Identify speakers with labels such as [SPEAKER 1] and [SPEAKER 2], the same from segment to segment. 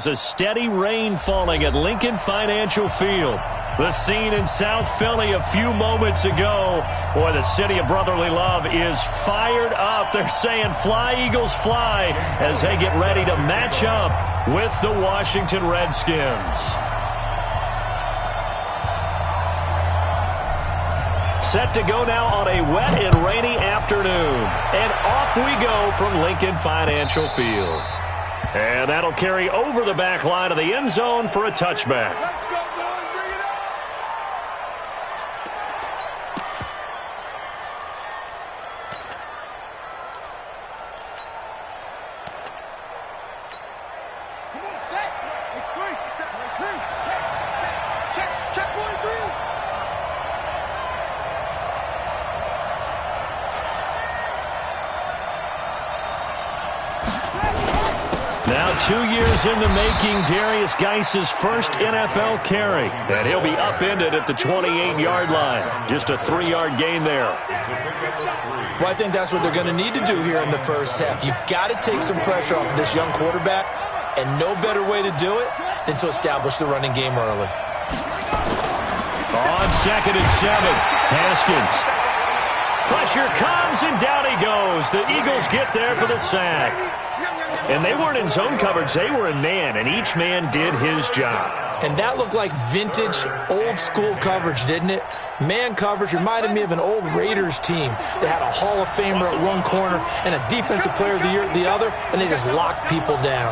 [SPEAKER 1] A steady rain falling at Lincoln Financial Field. The scene in South Philly a few moments ago. Boy, the city of brotherly love is fired up. They're saying fly, Eagles, fly, as they get ready to match up with the Washington Redskins. Set to go now on a wet and rainy afternoon. And off we go from Lincoln Financial Field. And that'll carry over the back line of the end zone for a touchback.
[SPEAKER 2] Let's go, boys. Bring it up. Come on, set. It's three. It's three. Check 43.
[SPEAKER 1] Now 2 years in the making, Darius Geis's first NFL carry. And he'll be upended at the 28-yard line. Just a 3-yard gain there.
[SPEAKER 3] Well, I think that's what they're going to need to do here in the first half. You've got to take some pressure off of this young quarterback, and no better way to do it than to establish the running game early.
[SPEAKER 1] On 2nd and 7, Haskins. Pressure comes, and down he goes. The Eagles get there for the sack. And they weren't in zone coverage. They were in man, and each man did his job.
[SPEAKER 3] And that looked like vintage, old-school coverage, didn't it? Man coverage reminded me of an old Raiders team that had a Hall of Famer at one corner and a Defensive Player of the Year at the other, and they just locked people down.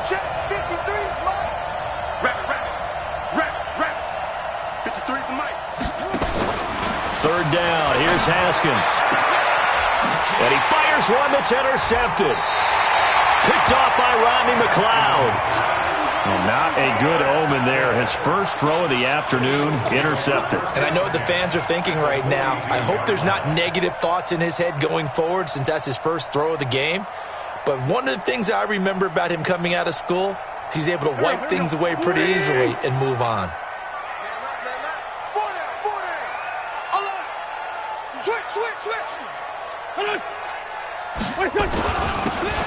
[SPEAKER 2] Check 53. Rap. 53's the mic.
[SPEAKER 1] 3rd down. Here's Haskins. And he fires one that's intercepted. Picked off by Rodney McLeod. Well, not a good omen there. His first throw of the afternoon, intercepted.
[SPEAKER 3] And I know what the fans are thinking right now. I hope there's not negative thoughts in his head going forward since that's his first throw of the game. But one of the things I remember about him coming out of school is he's able to wipe things away pretty easily and move on.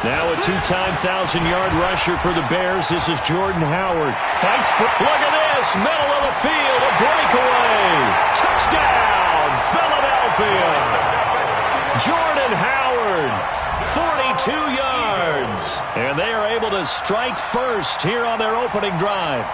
[SPEAKER 1] Now a 2-time 1,000-yard rusher for the Bears. This is Jordan Howard. Fights for... Look at this! Middle of the field, a breakaway! Touchdown, Philadelphia! Jordan Howard, 42 yards. And they are able to strike first here on their opening drive.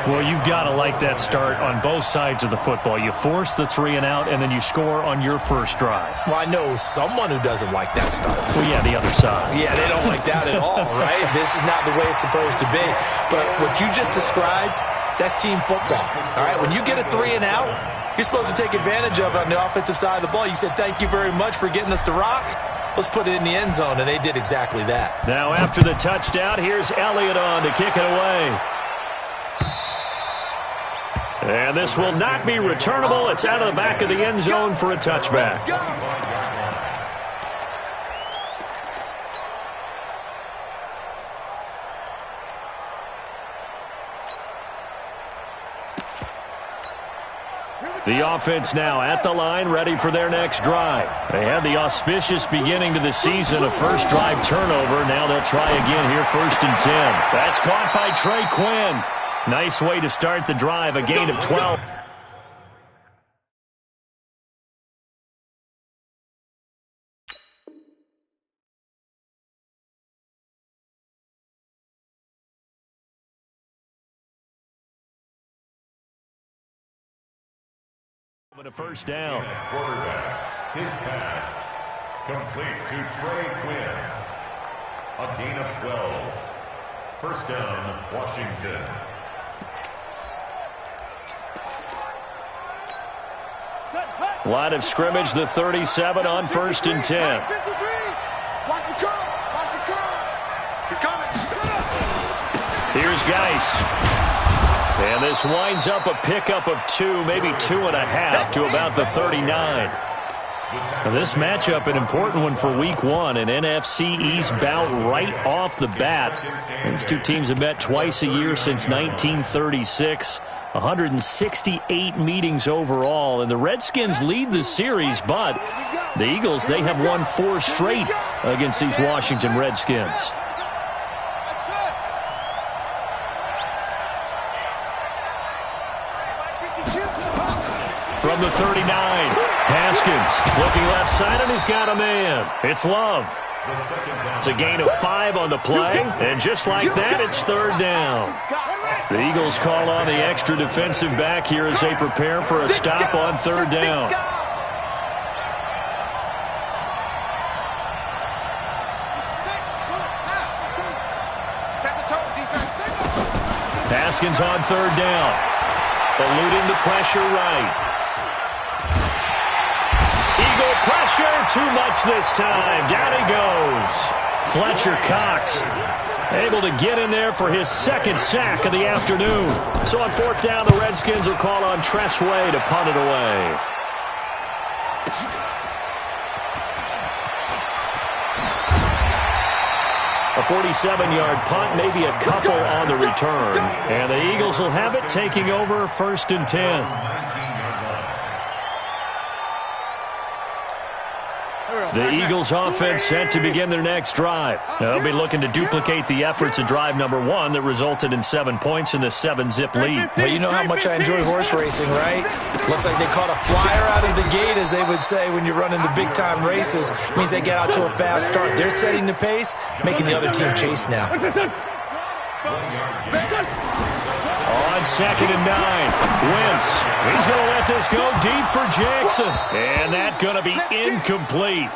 [SPEAKER 1] Well, you've got to like that start on both sides of the football. You force the 3 and out, and then you score on your first drive.
[SPEAKER 3] Well, I know someone who doesn't like that start.
[SPEAKER 1] Well, yeah, the other side.
[SPEAKER 3] Yeah, they don't like that at all, right? This is not the way it's supposed to be. But what you just described, that's team football, all right? When you get a 3 and out, you're supposed to take advantage of it on the offensive side of the ball. You said, thank you very much for getting us the rock. Let's put it in the end zone, and they did exactly that.
[SPEAKER 1] Now, after the touchdown, here's Elliott on to kick it away. And this will not be returnable. It's out of the back of the end zone for a touchback. The offense now at the line, ready for their next drive. They had the auspicious beginning to the season, a first drive turnover. Now they'll try again here, 1st and 10. That's caught by Trey Quinn. Nice way to start the drive, a gain of 12. With a first down.
[SPEAKER 4] Quarterback, his pass, complete to Trey Quinn. A gain of 12. First down, Washington.
[SPEAKER 1] Line of scrimmage, the 37 on 1st and 10.
[SPEAKER 2] Watch the curl. He's coming.
[SPEAKER 1] Here's Geis. And this winds up a pickup of 2, maybe 2.5 to about the 39. Now this matchup, an important one for Week 1, an NFC East bout right off the bat. These two teams have met twice a year since 1936. 168 meetings overall, and the Redskins lead the series, but The Eagles, they have won 4 straight against these Washington Redskins. From the 39, Haskins looking left side, and he's got a man. It's Love. It's a gain of 5 on the play, and just like that, it's third down. The Eagles call on the extra defensive back here as they prepare for a stop on third down. Haskins on third down, eluding the pressure right. Eagle pressure, too much this time. Down he goes. Fletcher Cox able to get in there for his second sack of the afternoon. So on fourth down, the Redskins will call on Tressway to punt it away. A 47-yard punt, maybe a couple on the return. And the Eagles will have it, taking over first and 10. The Eagles offense set to begin their next drive. They'll be looking to duplicate the efforts of drive number 1 that resulted in 7 points in the 7-zip lead.
[SPEAKER 3] Well, you know how much I enjoy horse racing, right? Looks like they caught a flyer out of the gate, as they would say when you're running the big-time races. It means they get out to a fast start. They're setting the pace, making the other team chase now.
[SPEAKER 1] On second and 9, Wentz. He's going to let this go deep for Jackson. And that's going to be incomplete.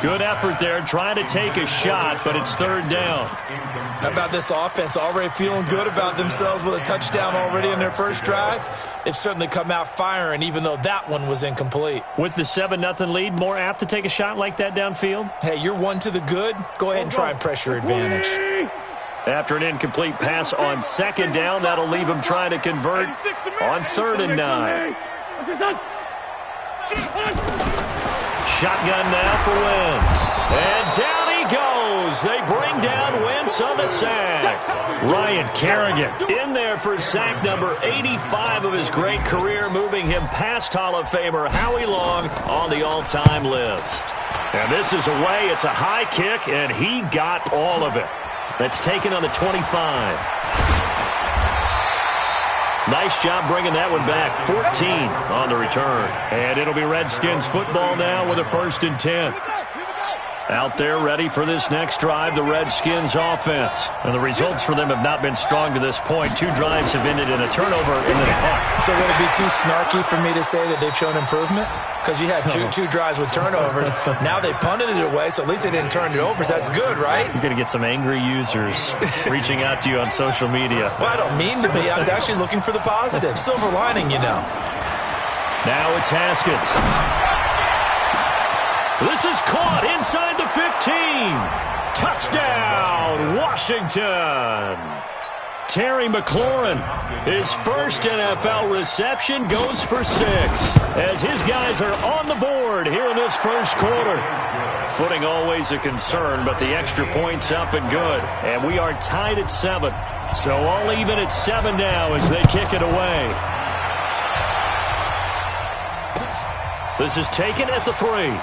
[SPEAKER 1] Good effort there, trying to take a shot, but it's third down.
[SPEAKER 3] How about this offense already feeling good about themselves with a touchdown already in their first drive? They've certainly come out firing, even though that one was incomplete.
[SPEAKER 1] With the 7-0 lead, more apt to take a shot like that downfield?
[SPEAKER 3] Hey, you're one to the good. Go ahead and try and press your advantage.
[SPEAKER 1] After an incomplete pass on second down, that'll leave him trying to convert on third and 9. Shotgun now for Wentz. And down he goes. They bring down Wentz on the sack. Ryan Kerrigan in there for sack number 85 of his great career, moving him past Hall of Famer Howie Long on the all-time list. And this is away. It's a high kick, and he got all of it. That's taken on the 25. Nice job bringing that one back. 14 on the return. And it'll be Redskins football now with a first and 10. Out there ready for this next drive, the Redskins offense. And the results for them have not been strong to this point. 2 drives have ended in a turnover and then a punt.
[SPEAKER 3] So would it be too snarky for me to say that they've shown improvement? Because you had two drives with turnovers. Now they punted it away, so at least they didn't turn it over. So that's good, right?
[SPEAKER 1] You're going to get some angry users reaching out to you on social media.
[SPEAKER 3] Well, I don't mean to be. I was actually looking for the positive. Silver lining, you know.
[SPEAKER 1] Now it's Haskins. This is caught inside the 15. Touchdown, Washington. Terry McLaurin, his first NFL reception, goes for 6 as his guys are on the board here in this first quarter. Footing always a concern, but the extra point's up and good. And we are tied at 7. So all even at 7 now as they kick it away. This is taken at the 3.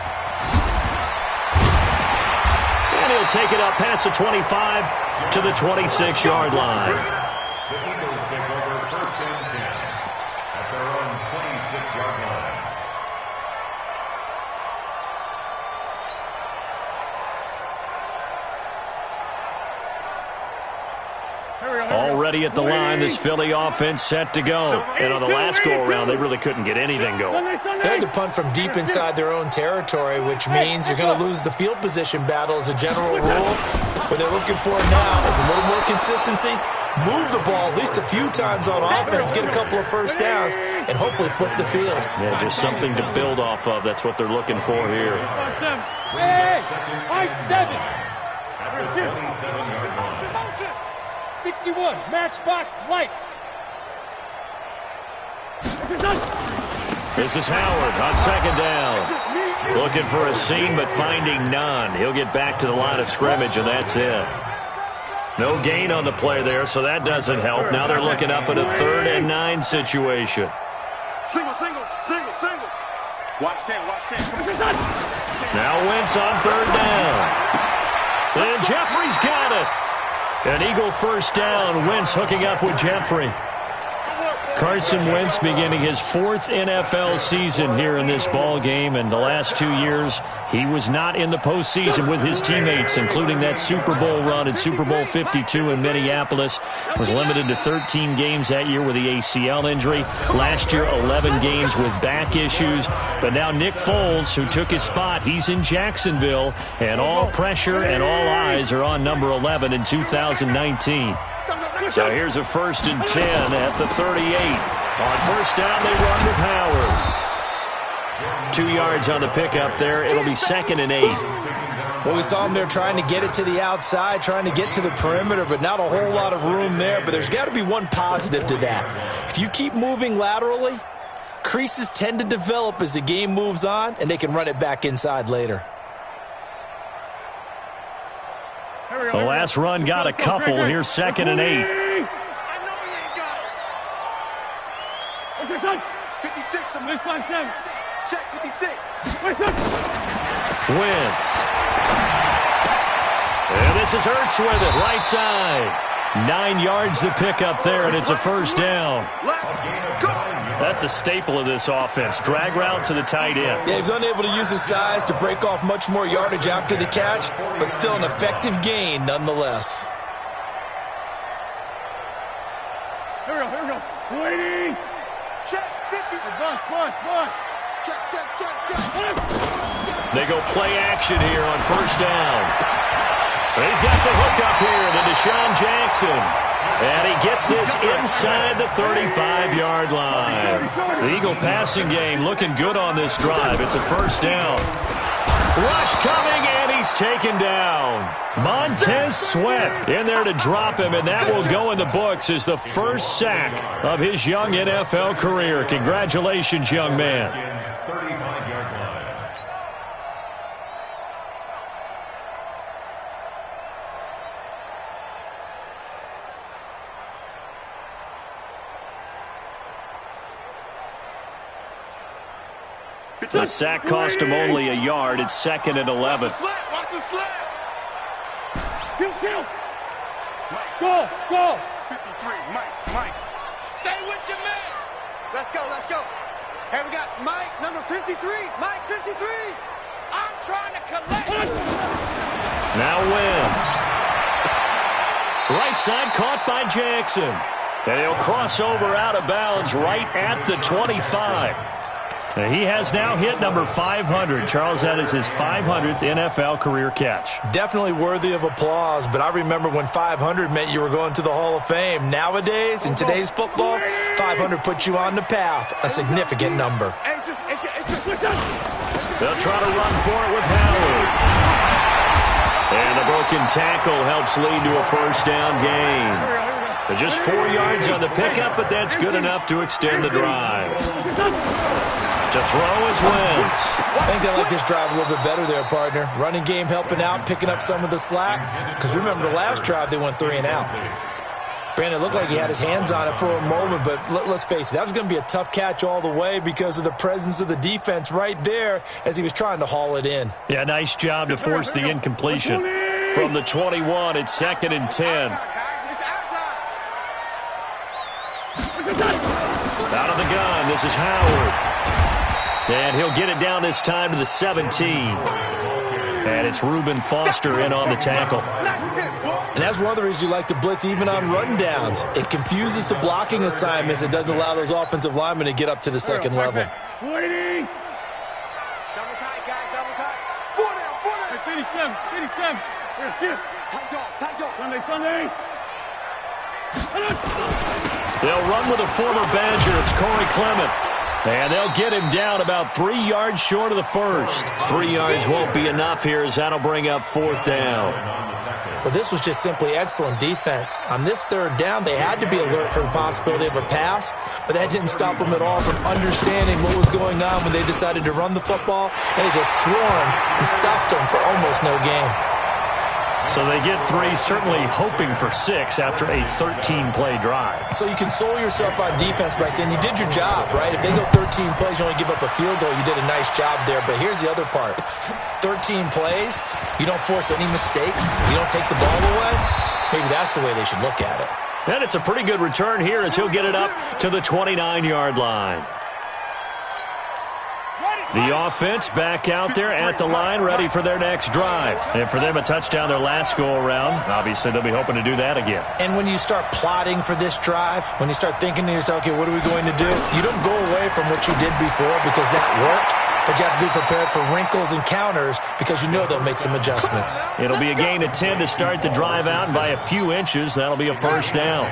[SPEAKER 1] And he'll take it up past the 25 to the 26-yard line.
[SPEAKER 4] The Eagles take over first and 10 at their own 26-yard line.
[SPEAKER 1] Already at the line, this Philly offense set to go. And on the last go-around, they really couldn't get anything going.
[SPEAKER 3] They had to punt from deep inside their own territory, which means you're going to lose the field position battle as a general rule. What they're looking for now is a little more consistency, move the ball at least a few times on offense, get a couple of first downs, and hopefully flip the field.
[SPEAKER 1] Yeah, just something to build off of. That's what they're looking for here.
[SPEAKER 2] Hey, 7.
[SPEAKER 4] At the 27-yard line.
[SPEAKER 2] 61, matchbox lights.
[SPEAKER 1] This is Howard on second down. Looking for a seam, but finding none. He'll get back to the line of scrimmage, and that's it. No gain on the play there, so that doesn't help. Now they're looking up at a 3rd and 9 situation.
[SPEAKER 2] Single. Watch 10. Come on.
[SPEAKER 1] Now Wentz on third down. And Jeffrey's got it. An Eagle first down. Wentz hooking up with Jeffrey. Carson Wentz beginning his 4th NFL season here in this ball game, and the last 2 years he was not in the postseason with his teammates, including that Super Bowl run at Super Bowl 52 in Minneapolis. Was limited to 13 games that year with the ACL injury. Last year, 11 games with back issues. But now Nick Foles, who took his spot, he's in Jacksonville, and all pressure and all eyes are on number 11 in 2019. So here's a 1st and 10 at the 38. On first down, they run with Howard. 2 yards on the pickup there. It'll be 2nd and 8.
[SPEAKER 3] Well, we saw him there trying to get it to the outside, trying to get to the perimeter, but not a whole lot of room there. But there's got to be one positive to that. If you keep moving laterally, creases tend to develop as the game moves on, and they can run it back inside later.
[SPEAKER 1] The last run got a couple. Here's 2nd and 8.
[SPEAKER 2] I know he ain't got it. 56, the missed by 10. Check 56.
[SPEAKER 1] Wentz. And this is Ertz with it, right side. 9 yards to pick up there, and it's a first down. That's a staple of this offense. Drag route to the tight end.
[SPEAKER 3] Yeah, he's unable to use his size to break off much more yardage after the catch, but still an effective gain nonetheless.
[SPEAKER 2] Here we go. Waiting. Check 50. Check.
[SPEAKER 1] They go play action here on first down. He's got the hook up here to Deshaun Jackson. And he gets this inside the 35-yard line. The Eagle passing game looking good on this drive. It's a first down. Rush coming, and he's taken down. Montez Sweat in there to drop him, and that will go in the books as the first sack of his young NFL career. Congratulations, young man.
[SPEAKER 4] 35-yard line.
[SPEAKER 1] The sack cost him only a yard. It's 2nd and 11.
[SPEAKER 2] Watch the slap. Kill. Go. 53, Mike. Stay with your man. Let's go. Hey, we got Mike, number 53. Mike, 53. I'm trying to collect.
[SPEAKER 1] Now Wentz. Right side caught by Jackson. And he'll cross over out of bounds right at the 25. He has now hit number 500. Charles, that is his 500th NFL career catch.
[SPEAKER 3] Definitely worthy of applause, but I remember when 500 meant you were going to the Hall of Fame. Nowadays, in today's football, 500 puts you on the path, a significant number.
[SPEAKER 1] They'll try to run for it with Howard. And a broken tackle helps lead to a first down gain. They're just 4 yards on the pickup, but that's good enough to extend the drive. To throw is Wentz.
[SPEAKER 3] I think they like this drive a little bit better there, partner. Running game helping out, picking up some of the slack. Because remember, the last drive, they went 3 and out. Brandon, it looked like he had his hands on it for a moment, but let's face it, that was going to be a tough catch all the way because of the presence of the defense right there as he was trying to haul it in.
[SPEAKER 1] Yeah, nice job to force the incompletion. From the 21, it's 2nd and 10. Out of the gun, this is Howard. And he'll get it down this time to the 17. And it's Reuben Foster in on the tackle.
[SPEAKER 3] And that's one of the reasons you like to blitz even on rundowns. It confuses the blocking assignments. It doesn't allow those offensive linemen to get up to the second level.
[SPEAKER 2] Waiting. Double tight, guys, double tight. 4 down. 87. Tight dog. Sunday.
[SPEAKER 1] They'll run with a former Badger. It's Corey Clement. And they'll get him down about 3 yards short of the first. 3 yards won't be enough here as that'll bring up 4th down.
[SPEAKER 3] Well, this was just simply excellent defense. On this 3rd down, they had to be alert for the possibility of a pass, but that didn't stop them at all from understanding what was going on when they decided to run the football, and they just swarmed and stopped them for almost no gain.
[SPEAKER 1] So they get 3, certainly hoping for 6 after a 13-play drive.
[SPEAKER 3] So you console yourself on defense by saying you did your job, right? If they go 13 plays, you only give up a field goal, you did a nice job there. But here's the other part. 13 plays, you don't force any mistakes, you don't take the ball away. Maybe that's the way they should look at it.
[SPEAKER 1] And it's a pretty good return here as he'll get it up to the 29-yard line. The offense back out there at the line, ready for their next drive. And for them, a touchdown their last go-around. Obviously, they'll be hoping to do that again.
[SPEAKER 3] And when you start plotting for this drive, when you start thinking to yourself, okay, what are we going to do? You don't go away from what you did before because that worked, but you have to be prepared for wrinkles and counters because you know they'll make some adjustments.
[SPEAKER 1] It'll be a gain of 10 to start the drive out, and by a few inches, that'll be a first down.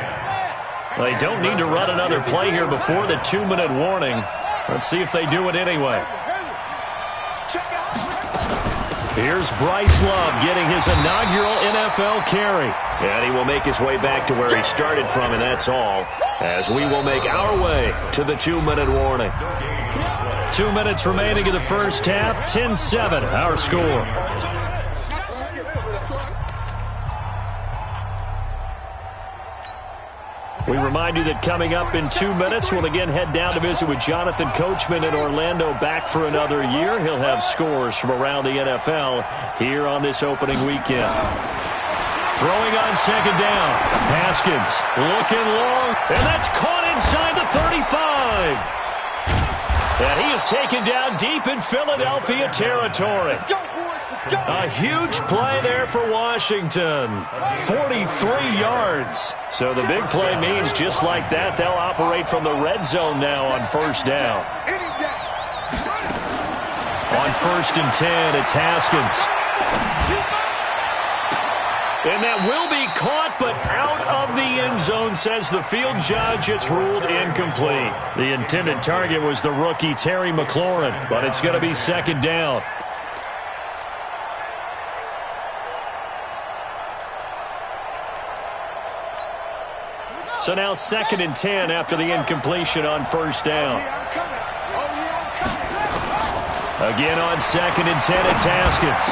[SPEAKER 1] They don't need to run another play here before the 2-minute warning. Let's see if they do it anyway. Here's Bryce Love getting his inaugural NFL carry. And he will make his way back to where he started from, and that's all, as we will make our way to the 2-minute warning. 2 minutes remaining in the first half, 10-7, our score. We remind you that coming up in 2 minutes, we'll again head down to visit with Jonathan Coachman in Orlando, back for another year. He'll have scores from around the NFL here on this opening weekend. Throwing on second down. Haskins looking long, and that's caught inside the 35. And he is taken down deep in Philadelphia territory. A huge play there for Washington. 43 yards. So the big play means just like that, they'll operate from the red zone now on first down. On 1st and 10, it's Haskins. And that will be caught, but out of the end zone, says the field judge. It's ruled incomplete. The intended target was the rookie Terry McLaurin, but it's going to be second down. So now 2nd and 10 after the incompletion on first down. Again on 2nd and 10, it's Haskins.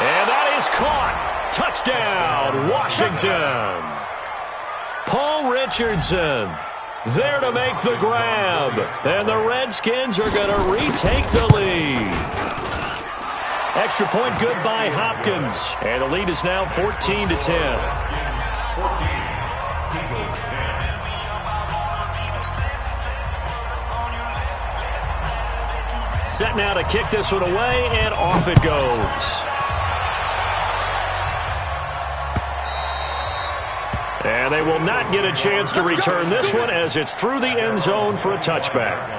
[SPEAKER 1] And that is caught. Touchdown, Washington. Paul Richardson there to make the grab. And the Redskins are going to retake the lead. Extra point good by Hopkins. And the lead is now 14-10.
[SPEAKER 4] 14.
[SPEAKER 1] Set now to kick this one away, and off it goes. And they will not get a chance to return this one as it's through the end zone for a touchback.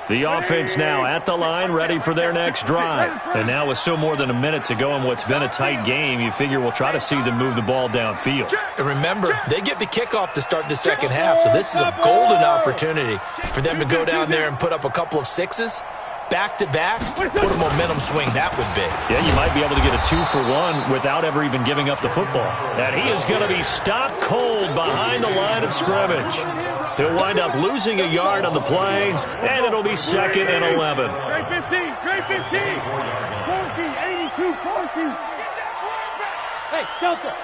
[SPEAKER 1] The offense now at the line, ready for their next drive. And now with still more than a minute to go in what's been a tight game, you figure we'll try to see them move the ball downfield.
[SPEAKER 3] And remember, they get the kickoff to start the second half, so this is a golden opportunity for them to go down there and put up a couple of sixes. Back-to-back, what a momentum swing that would be.
[SPEAKER 1] Yeah, you might be able to get a 2-for-1 without ever even giving up the football. And he is going to be stopped cold behind the line of scrimmage. He'll wind up losing a yard on the play, and it'll be 2nd and 11.
[SPEAKER 2] Great 15, great 15. 40, 82, 40. Hey, Delta.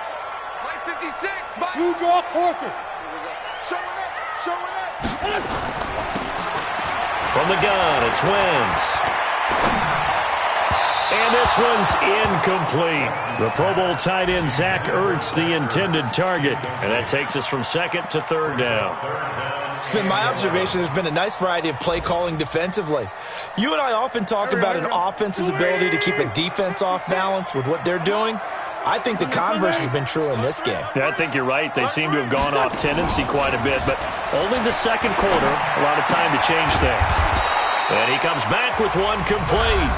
[SPEAKER 2] Mike 56, Mike. You draw Porter. Showing up.
[SPEAKER 1] From the gun, it's Wentz. And this one's incomplete. The Pro Bowl tight end, Zach Ertz, the intended target. And that takes us from 2nd to 3rd down.
[SPEAKER 3] It's been my observation there's been a nice variety of play calling defensively. You and I often talk about an offense's ability to keep a defense off balance with what they're doing. I think the converse has been true in this game.
[SPEAKER 1] Yeah, I think you're right. They seem to have gone off tendency quite a bit, but only the second quarter, a lot of time to change things. And he comes back with one complete.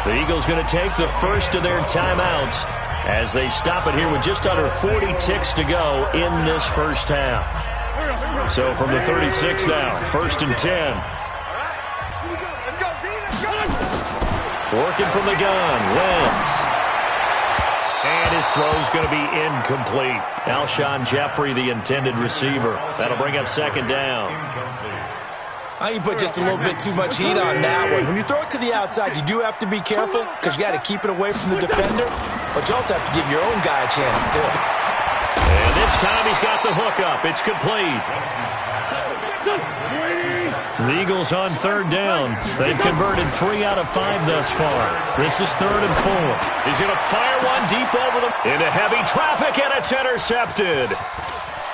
[SPEAKER 1] The Eagles going to take the first of their timeouts as they stop it here with just under 40 ticks to go in this first half. So from the 36 now, 1st and 10. Working from the gun, Wentz. And his throw's going to be incomplete. Alshon Jeffrey, the intended receiver. That'll bring up 2nd down.
[SPEAKER 3] I think you put just a little bit too much heat on that one. When you throw it to the outside, you do have to be careful because you got to keep it away from the defender, but you also have to give your own guy a chance, too.
[SPEAKER 1] And this time he's got the hook up. It's complete. The Eagles on third down. They've converted 3 out of 5 thus far. This is 3rd and 4. He's going to fire one deep over them. Into heavy traffic, and it's intercepted.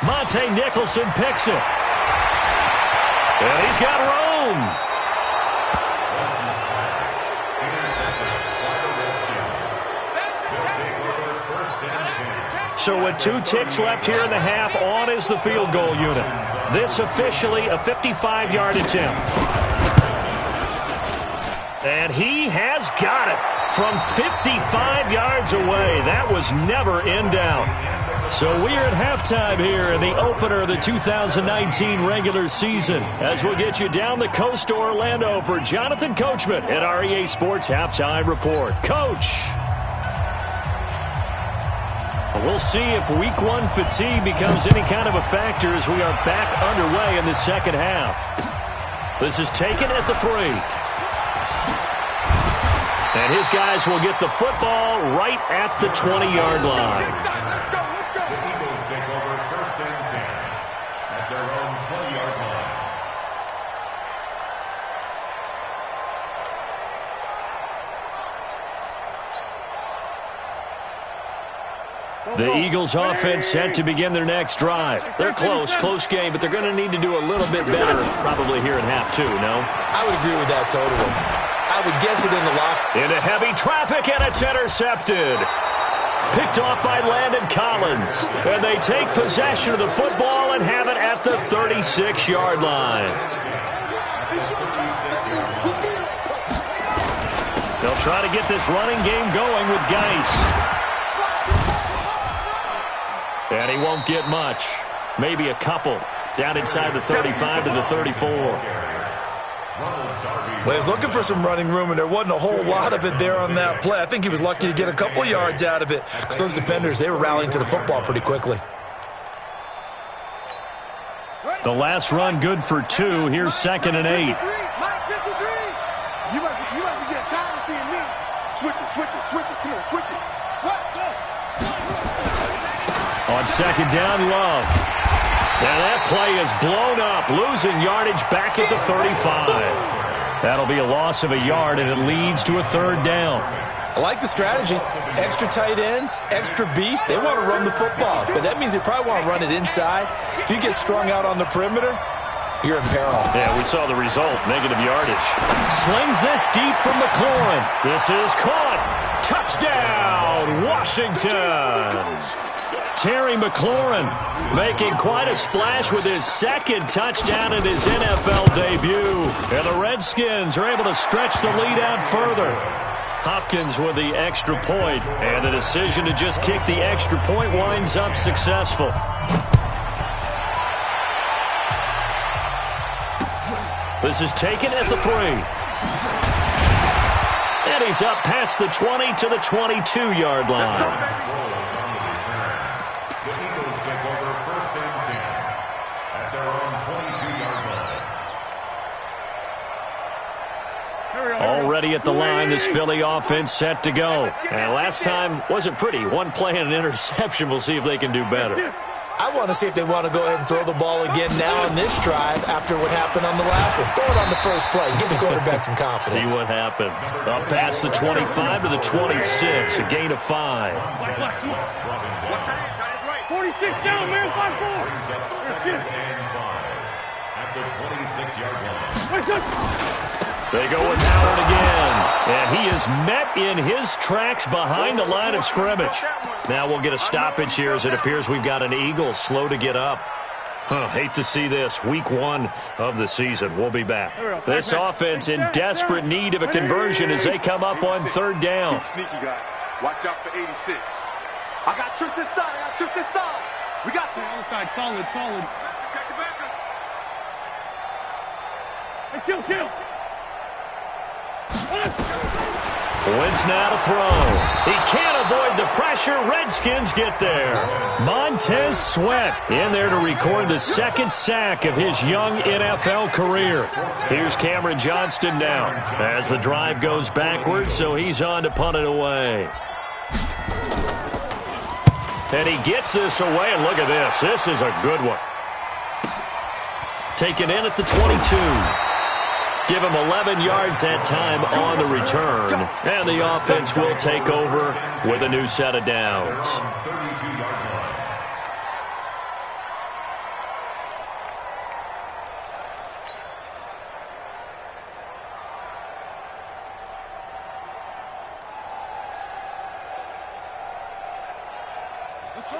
[SPEAKER 1] Monte Nicholson picks it. And he's got room. So with 2 ticks left here in the half, on is the field goal unit. This officially a 55-yard attempt. And he has got it from 55 yards away. That was never in doubt. So we are at halftime here in the opener of the 2019 regular season, as we'll get you down the coast to Orlando for Jonathan Coachman at our EA Sports Halftime Report. Coach! We'll see if week 1 fatigue becomes any kind of a factor as we are back underway in the second half. This is taken at the 3. And his guys will get the football right at the 20-yard line.
[SPEAKER 4] The Eagles take over 1st and 10 at their own 20-yard line.
[SPEAKER 1] The Eagles offense set to begin their next drive. They're close game, but they're going to need to do a little bit better probably here in half 2, no?
[SPEAKER 3] I would agree with that totally. I would guess it in the lock.
[SPEAKER 1] Into heavy traffic, and it's intercepted. Picked off by Landon Collins. And they take possession of the football and have it at the 36-yard line. They'll try to get this running game going with Geis. And he won't get much. Maybe a couple. Down inside the 35 to the 34.
[SPEAKER 3] Well, he was looking for some running room, and there wasn't a whole lot of it there on that play. I think he was lucky to get a couple of yards out of it because those defenders, they were rallying to the football pretty quickly.
[SPEAKER 1] The last run good for 2. Here's 2nd and 8.
[SPEAKER 2] Mike 53. You must be getting tired of seeing me. Switch it. Come on, switch it. Go.
[SPEAKER 1] On 2nd down, Love. Now that play is blown up, losing yardage back at the 35. That'll be a loss of a yard, and it leads to a 3rd down.
[SPEAKER 3] I like the strategy. Extra tight ends, extra beef. They want to run the football, but that means they probably want to run it inside. If you get strung out on the perimeter, you're in peril.
[SPEAKER 1] Yeah, we saw the result, negative yardage. Slings this deep from McLaurin. This is caught. Touchdown, Washington. Terry McLaurin making quite a splash with his 2nd touchdown in his NFL debut. And the Redskins are able to stretch the lead out further. Hopkins with the extra point, and the decision to just kick the extra point winds up successful. This is taken at the 3. And he's up past the 20 to the 22-yard line. Already at the line, this Philly offense set to go. And last time wasn't pretty. One play and an interception. We'll see if they can do better.
[SPEAKER 3] I want to see if they want to go ahead and throw the ball again now on this drive after what happened on the last one. Throw it on the first play. Give the quarterback some confidence.
[SPEAKER 1] See what happens. Up past the 25 to the 26. A gain of 5.
[SPEAKER 2] 46 down, man. 5-4.
[SPEAKER 4] At the 26-yard line.
[SPEAKER 1] They go with Howard again. And he is met in his tracks behind the line of scrimmage. Now we'll get a stoppage here as it appears we've got an Eagle slow to get up. Hate to see this. Week 1 of the season. We'll be back. This offense in desperate need of a conversion as they come up on 3rd down.
[SPEAKER 2] Sneaky guys. Watch out for 86. I got trick this side. We got the outside. Solid. Check the back up. Hey, kill.
[SPEAKER 1] Wentz now to throw. He can't avoid the pressure. Redskins get there. Montez Sweat in there to record the second sack of his young NFL career. Here's Cameron Johnston now as the drive goes backwards, so he's on to punt it away. And he gets this away, and look at this. This is a good one. Taken in at the 22. Give him 11 yards that time on the return. And the offense will take over with a new set of downs.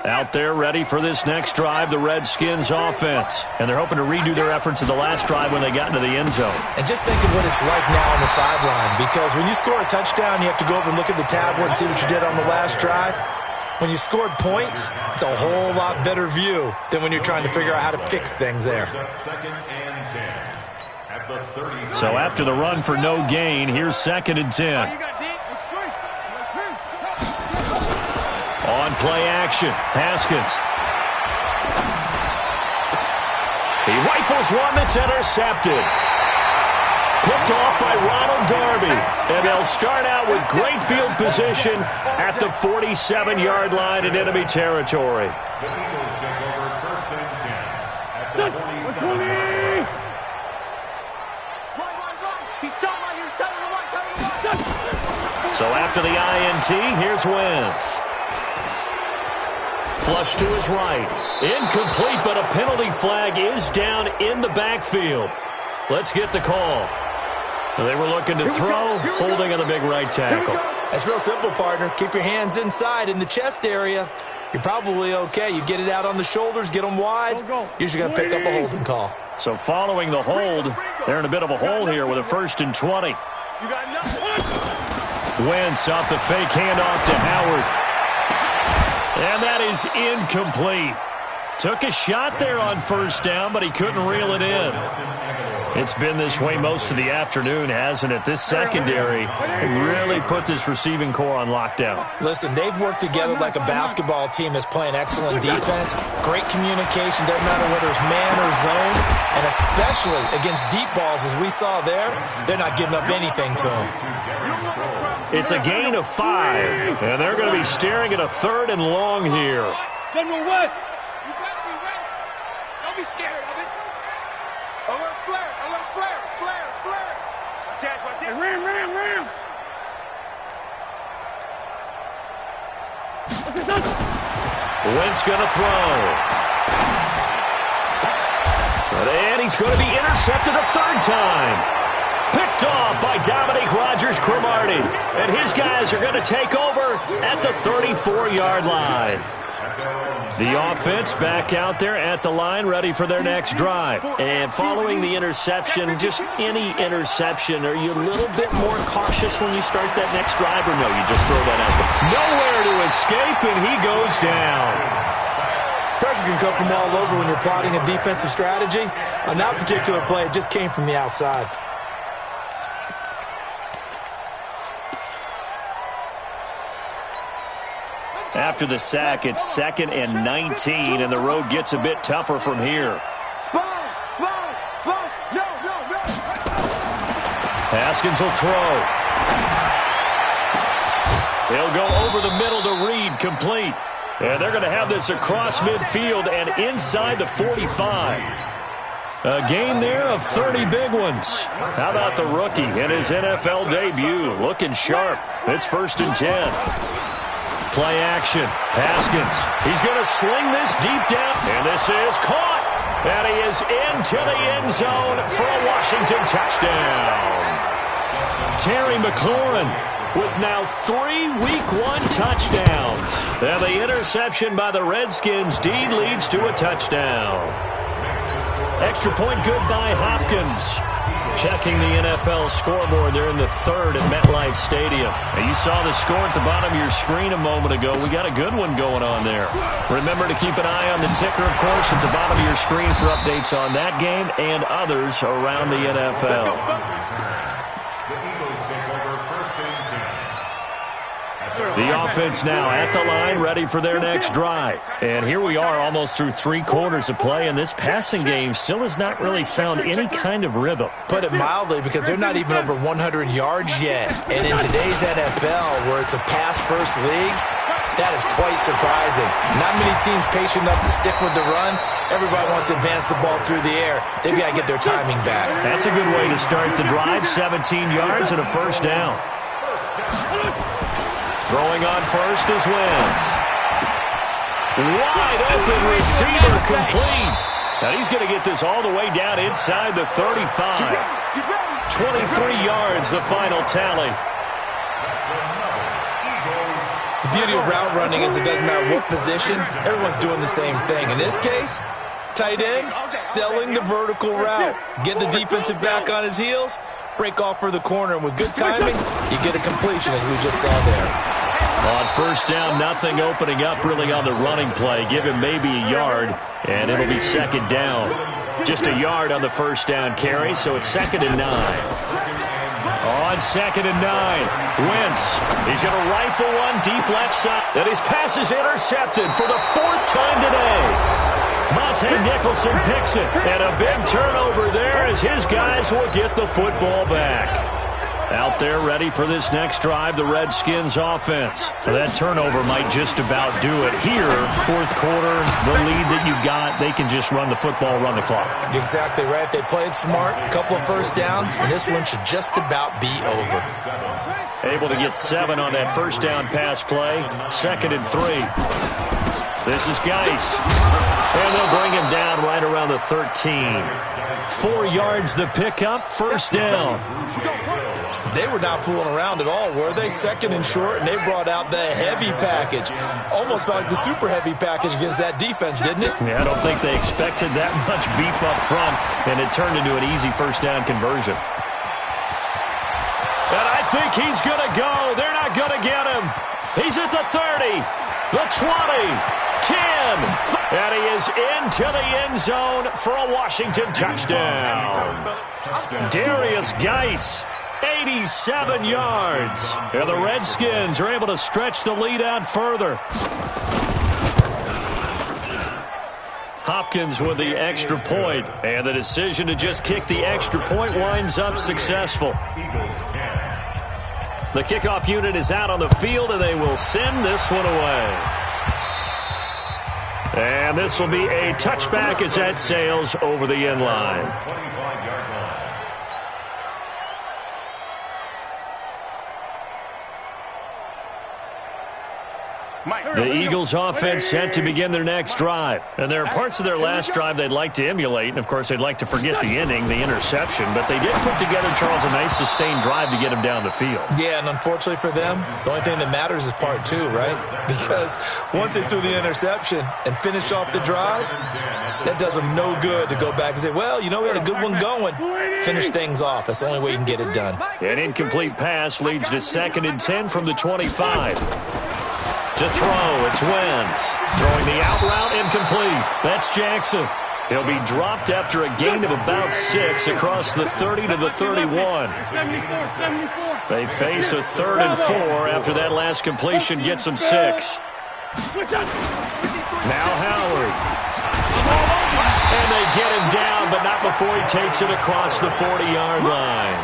[SPEAKER 1] Out there ready for this next drive, the Redskins offense. And they're hoping to redo their efforts in the last drive when they got into the end zone.
[SPEAKER 3] And just think of what it's like now on the sideline, because when you score a touchdown, you have to go over and look at the tablet and see what you did on the last drive. When you scored points, it's a whole lot better view than when you're trying to figure out how to fix things there.
[SPEAKER 1] So after the run for no gain, here's 2nd and 10. On play action, Haskins. He rifles one that's intercepted. Picked off by Ronald Darby. And they'll start out with great field position at the 47-yard line in enemy territory.
[SPEAKER 4] The Eagles take over 1st and 10 at the 47.
[SPEAKER 1] So after the INT, here's Wentz. Flush to his right. Incomplete, but a penalty flag is down in the backfield. Let's get the call. They were looking to throw, holding on the big right tackle.
[SPEAKER 3] That's real simple, partner. Keep your hands inside in the chest area. You're probably okay. You get it out on the shoulders, get them wide. Usually got to pick up a holding call.
[SPEAKER 1] So following the hold, they're in a bit of a hole here with a 1st and 20. Wentz off the fake handoff to Howard. And that is incomplete. Took a shot there on 1st down, but he couldn't reel it in. It's been this way most of the afternoon, hasn't it? This secondary really put this receiving core on lockdown.
[SPEAKER 3] Listen, they've worked together like a basketball team that's playing excellent defense. Great communication, doesn't matter whether it's man or zone. And especially against deep balls, as we saw there, they're not giving up anything to them.
[SPEAKER 1] It's a gain of 5, and they're going to be staring at a 3rd and long here.
[SPEAKER 2] General West, you got me ready. Don't be scared of it. Alert flare, flare. Watch it. Ram.
[SPEAKER 1] Wentz going to throw. And he's going to be intercepted a 3rd time. Picked off by Dominique Rodgers-Cromartie. And his guys are going to take over at the 34-yard line. The offense back out there at the line, ready for their next drive. And following the interception, just any interception, are you a little bit more cautious when you start that next drive, or no, you just throw that out there? Nowhere to escape, and he goes down.
[SPEAKER 3] Pressure can come from all over when you're plotting a defensive strategy. On that particular play, it just came from the outside.
[SPEAKER 1] After the sack, it's 2nd and 19, and the road gets a bit tougher from here.
[SPEAKER 2] No.
[SPEAKER 1] Haskins will throw. He'll go over the middle to Reed, complete. And they're going to have this across midfield and inside the 45. A gain there of 30 big ones. How about the rookie in his NFL debut? Looking sharp. It's 1st and 10. Play action. Haskins. He's going to sling this deep down. And this is caught. And he is into the end zone for a Washington touchdown. Terry McLaurin with now 3 Week 1 touchdowns. And the interception by the Redskins deed leads to a touchdown. Extra point good by Hopkins. Checking the NFL scoreboard, they're in the 3rd at MetLife Stadium. Now, you saw the score at the bottom of your screen a moment ago. We got a good one going on there. Remember to keep an eye on the ticker, of course, at the bottom of your screen for updates on that game and others around the NFL.
[SPEAKER 4] The Eagles take over 1st and 10.
[SPEAKER 1] The offense now at the line, ready for their next drive. And here we are almost through 3 quarters of play, and this passing game still has not really found any kind of rhythm.
[SPEAKER 3] Put it mildly, because they're not even over 100 yards yet. And in today's NFL, where it's a pass-first league, that is quite surprising. Not many teams patient enough to stick with the run. Everybody wants to advance the ball through the air. They've got to get their timing back.
[SPEAKER 1] That's a good way to start the drive. 17 yards and a first down. Throwing on first is Wentz. Wide open receiver complete. Now he's going to get this all the way down inside the 35. 23 yards, the final tally.
[SPEAKER 3] The beauty of route running is it doesn't matter what position, everyone's doing the same thing. In this case, tight end, selling the vertical route. Get the defensive back on his heels, break off for the corner, and with good timing, you get a completion, as we just saw there.
[SPEAKER 1] On first down, nothing opening up really on the running play. Give him maybe a yard, and it'll be second down. Just a yard on the first down carry, so it's 2nd and 9. On 2nd and 9, Wentz. He's going to rifle one deep left side. And his pass is intercepted for the 4th time today. Monte Nicholson picks it. And a big turnover there as his guys will get the football back. Out there ready for this next drive, the Redskins offense. Well, that turnover might just about do it here. 4th quarter, the lead that you've got, they can just run the football, run the clock.
[SPEAKER 3] You're exactly right. They played smart, a couple of first downs, and this one should just about be over.
[SPEAKER 1] Able to get 7 on that first down pass play. 2nd and 3. This is Geis. And they'll bring him down right around the 13. 4 yards the pickup, first down.
[SPEAKER 3] They were not fooling around at all, were they? 2nd and short, and they brought out the heavy package. Almost felt like the super heavy package against that defense, didn't it?
[SPEAKER 1] Yeah, I don't think they expected that much beef up front, and it turned into an easy first down conversion. And I think he's going to go. They're not going to get him. He's at the 30, the 20, 10, and he is into the end zone for a Washington touchdown. Darius Geis. 87 yards. And the Redskins are able to stretch the lead out further. Hopkins with the extra point, and the decision to just kick the extra point winds up successful. The kickoff unit is out on the field, and they will send this one away. And this will be a touchback as that sails over the end line. The Eagles offense set to begin their next drive. And there are parts of their last drive they'd like to emulate. And, of course, they'd like to forget the inning, the interception. But they did put together, Charles, a nice sustained drive to get him down the field.
[SPEAKER 3] Yeah, and unfortunately for them, the only thing that matters is part 2, right? Because once they threw the interception and finished off the drive, that does them no good to go back and say, well, you know, we had a good one going. Finish things off. That's the only way you can get it done.
[SPEAKER 1] An incomplete pass leads to 2nd and 10 from the 25. To throw, it's Wentz. Throwing the out route, incomplete. That's Jackson. He'll be dropped after a gain of about 6 across the 30 to the 31. They face a 3rd and 4 after that last completion gets them 6. Now Howard. And they get him down, but not before he takes it across the 40-yard line.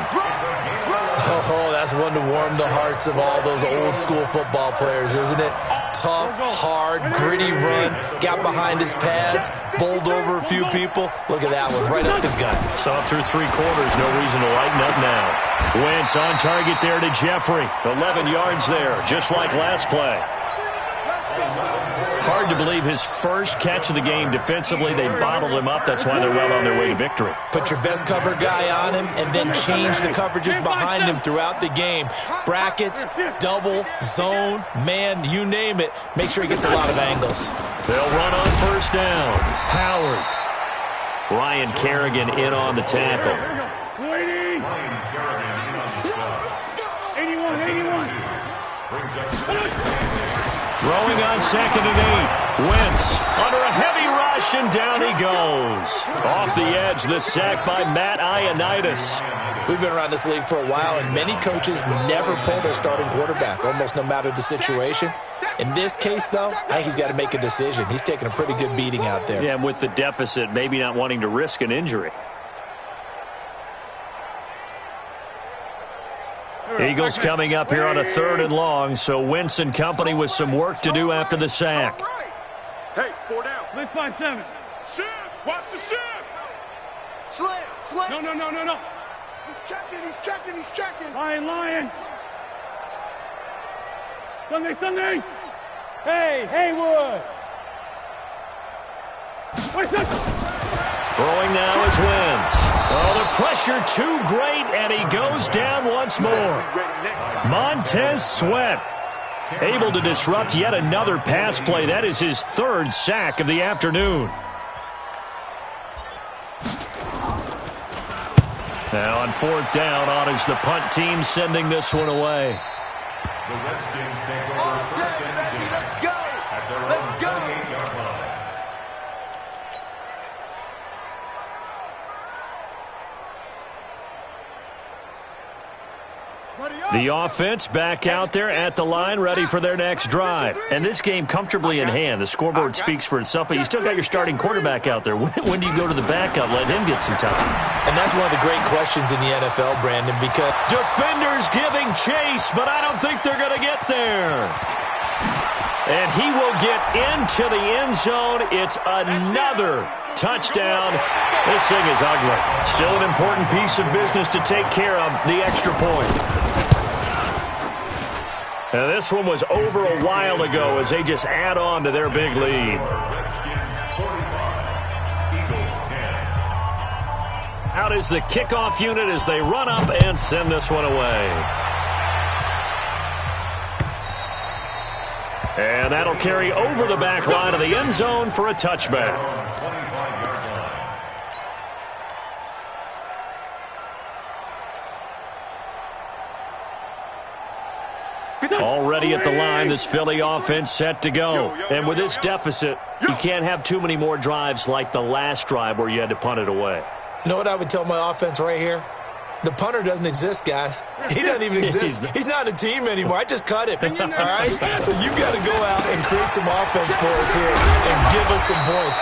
[SPEAKER 3] Oh, that's one to warm the hearts of all those old-school football players, isn't it? Tough, hard, gritty run, got behind his pads, bowled over a few people. Look at that one, right up the gut.
[SPEAKER 1] Saw through 3 quarters, no reason to lighten up now. Wentz on target there to Jeffrey. 11 yards there, just like last play. Hard to believe his first catch of the game defensively. They bottled him up. That's why they're well on their way to victory.
[SPEAKER 3] Put your best cover guy on him and then change the coverages behind him throughout the game. Brackets, double, zone, man, you name it. Make sure he gets a lot of angles.
[SPEAKER 1] They'll run on first down. Howard. Ryan Kerrigan in on the tackle.
[SPEAKER 2] 81.
[SPEAKER 1] Throwing on 2nd and 8. Wentz under a heavy rush. rush, and down he goes. Off the edge, the sack by Matt Ioannidis.
[SPEAKER 3] We've been around this league for a while, and many coaches never pull their starting quarterback, almost no matter the situation. In this case, though, I think he's got to make a decision. He's taking a pretty good beating out there.
[SPEAKER 1] Yeah, and with the deficit, maybe not wanting to risk an injury. Eagles coming up here on a 3rd and long, so Wentz and company with some work to do after the sack.
[SPEAKER 2] Hey, 4 down.
[SPEAKER 5] Let's 5-7.
[SPEAKER 2] Shift. Watch the shift. Slam.
[SPEAKER 5] No.
[SPEAKER 2] He's checking.
[SPEAKER 5] Lion. Sunday. Hey, Haywood. Wait,
[SPEAKER 1] Throwing now is Wentz. Oh, the pressure too great, and he goes down once more. Montez Sweat able to disrupt yet another pass play. That is his 3rd sack of the afternoon. Now on 4th down, on is the punt team sending this one away.
[SPEAKER 4] The Redskins take over 1st and 10 at their own 28-yard line.
[SPEAKER 1] The offense back out there at the line, ready for their next drive. And this game comfortably in hand. The scoreboard speaks for itself, but you still got your starting quarterback out there. When do you go to the backup, let him get some time?
[SPEAKER 3] And that's one of the great questions in the NFL, Brandon, because
[SPEAKER 1] defenders giving chase, but I don't think they're going to get there. And he will get into the end zone. It's another touchdown. This thing is ugly. Still an important piece of business to take care of, the extra point. Now this one was over a while ago as they just add on to their big lead.
[SPEAKER 4] Redskins 45, Eagles 10.
[SPEAKER 1] Out is the kickoff unit as they run up and send this one away. And that'll carry over the back line of the end zone for a touchback.
[SPEAKER 4] 25-yard line.
[SPEAKER 1] Already at the line, this Philly offense set to go. And with this deficit, you can't have too many more drives like the last drive where you had to punt it away.
[SPEAKER 3] you know what I would tell my offense right here? The punter doesn't exist, guys. He doesn't even exist. He's not a team anymore. I just cut him, all right? So you've got to go out and create some offense for us here and give us some points.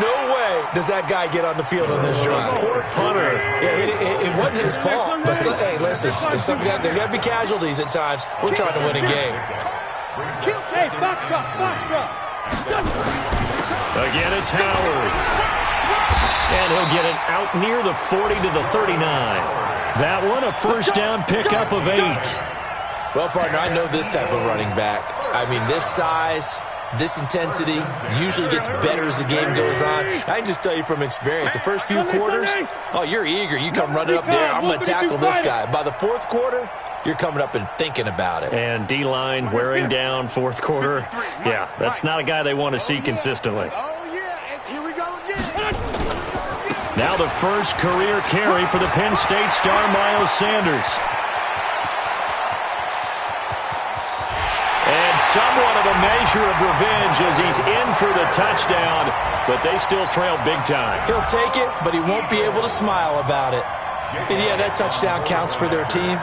[SPEAKER 3] No way does that guy get on the field on this drive.
[SPEAKER 1] Poor punter.
[SPEAKER 3] Yeah, it wasn't his fault. But, hey, listen, there got to be casualties at times. We're trying to win a game.
[SPEAKER 5] Hey, box drop.
[SPEAKER 1] Again, it's Howard. And he'll get it out near the 40 to the 39. That one, a first down pickup of 8.
[SPEAKER 3] Well, partner, I know this type of running back. I mean, this size, this intensity usually gets better as the game goes on. I can just tell you from experience, the first few quarters, oh, you're eager. You come running up there, I'm going to tackle this guy. By the fourth quarter, you're coming up and thinking about it.
[SPEAKER 1] And D-line wearing down fourth quarter. Yeah, that's not a guy they want to see consistently. Now the first career carry for the Penn State star Miles Sanders. And somewhat of a measure of revenge as he's in for the touchdown, but they still trail big time.
[SPEAKER 3] He'll take it, but he won't be able to smile about it. And yeah, that touchdown counts for their team,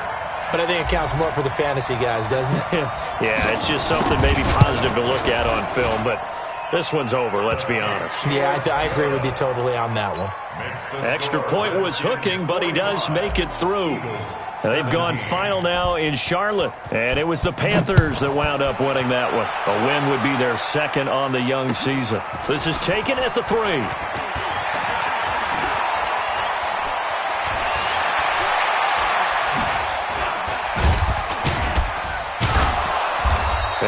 [SPEAKER 3] but I think it counts more for the fantasy guys, doesn't it?
[SPEAKER 1] Yeah, it's just something maybe positive to look at on film, but this one's over, let's be honest.
[SPEAKER 3] Yeah, I agree with you totally on that one.
[SPEAKER 1] Extra point was hooking, but he does make it through. They've gone final now in Charlotte, and it was the Panthers that wound up winning that one. A win would be their second on the young season. This is taken at the 3.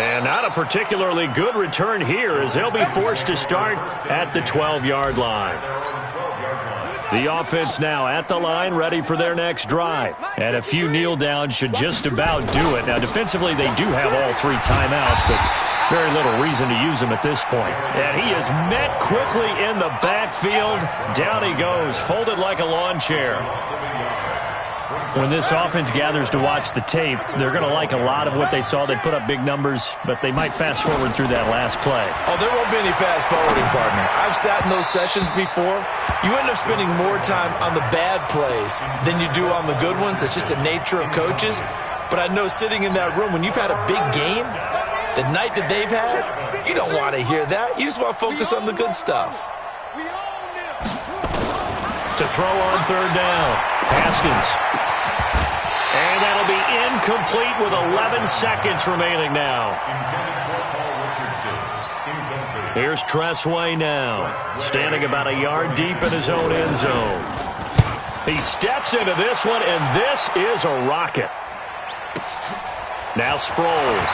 [SPEAKER 1] And not a particularly good return here as they'll be forced to start at the 12-yard line. The offense now at the line, ready for their next drive. And a few kneel downs should just about do it. Now, defensively, they do have all 3 timeouts, but very little reason to use them at this point. And he is met quickly in the backfield. Down he goes, folded like a lawn chair. When this offense gathers to watch the tape, they're going to like a lot of what they saw. They put up big numbers, but they might fast forward through that last play.
[SPEAKER 3] Oh, there won't be any fast forwarding, partner. I've sat in those sessions before. You end up spending more time on the bad plays than you do on the good ones. It's just the nature of coaches. But I know sitting in that room, when you've had a big game, the night that they've had, you don't want to hear that. You just want to focus on the good stuff.
[SPEAKER 1] To throw on third down, Haskins. And that'll be incomplete with 11 seconds remaining now. Here's Tressway now, standing about a yard deep in his own end zone. He steps into this one, and this is a rocket. Now Sproles.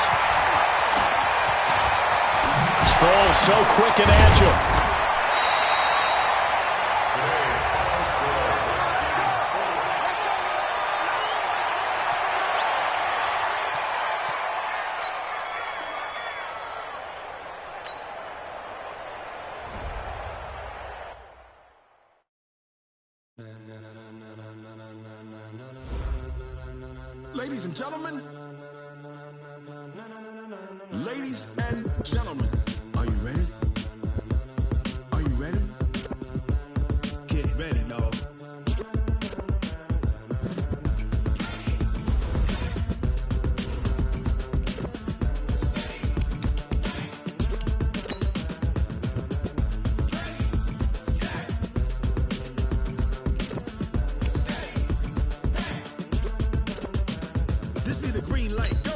[SPEAKER 1] Sproles so quick and agile.
[SPEAKER 6] Ladies and gentlemen, are you ready? Are you ready?
[SPEAKER 5] Get ready, dog.
[SPEAKER 6] This be the green light.